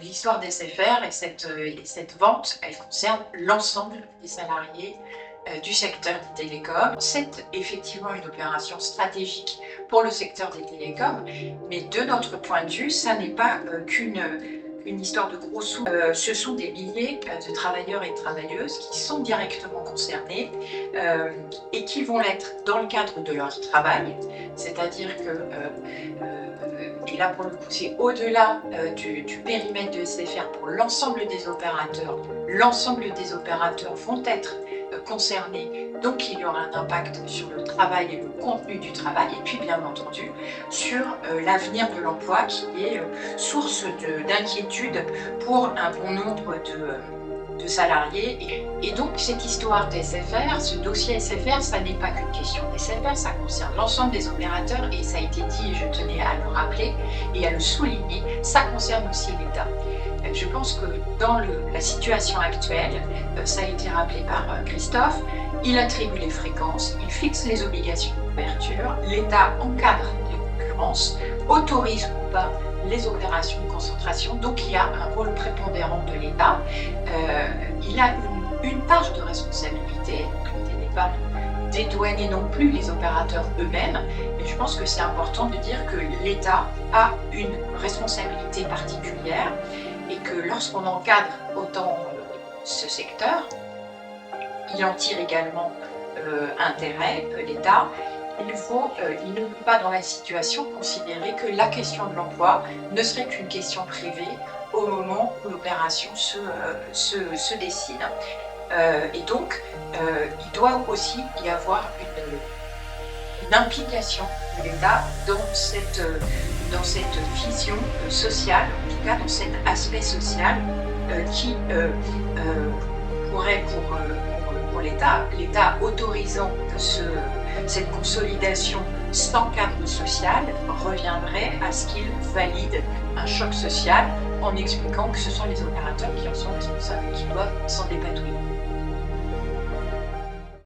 l'histoire des SFR et cette vente, elle concerne l'ensemble des salariés du secteur des télécoms. C'est effectivement une opération stratégique pour le secteur des télécoms, mais de notre point de vue, ça n'est pas qu'une histoire de gros sous. Ce sont des milliers de travailleurs et de travailleuses qui sont directement concernés et qui vont l'être dans le cadre de leur travail, c'est-à-dire que et là, pour le coup, c'est au-delà du périmètre de SFR pour l'ensemble des opérateurs. L'ensemble des opérateurs vont être concernés, donc il y aura un impact sur le travail et le contenu du travail, et puis bien entendu sur l'avenir de l'emploi qui est source d'inquiétude pour un bon nombre de salariés. Et donc cette histoire de SFR, ce dossier SFR, ça n'est pas qu'une question de SFR, ça concerne l'ensemble des opérateurs et ça a été dit, et je tenais à le rappeler et à le souligner, ça concerne aussi l'État. Je pense que dans la situation actuelle, ça a été rappelé par Christophe, il attribue les fréquences, il fixe les obligations de couverture, l'État encadre les concurrences, autorise ou pas les opérations de concentration, donc il y a un rôle prépondérant de l'État. Il a une part de responsabilité, donc l'idée n'est pas de dédouaner non plus les opérateurs eux-mêmes, mais je pense que c'est important de dire que l'État a une responsabilité particulière et que lorsqu'on encadre autant ce secteur, il en tire également intérêt, l'État. Il ne peut pas dans la situation considérer que la question de l'emploi ne serait qu'une question privée au moment où l'opération se décide. Et donc, il doit aussi y avoir une implication de l'État dans cette vision sociale, en tout cas dans cet aspect social qui pourrait pour l'État autorisant cette consolidation sans cadre social reviendrait à ce qu'il valide un choc social en expliquant que ce sont les opérateurs qui en sont responsables et qui doivent s'en dépatouiller.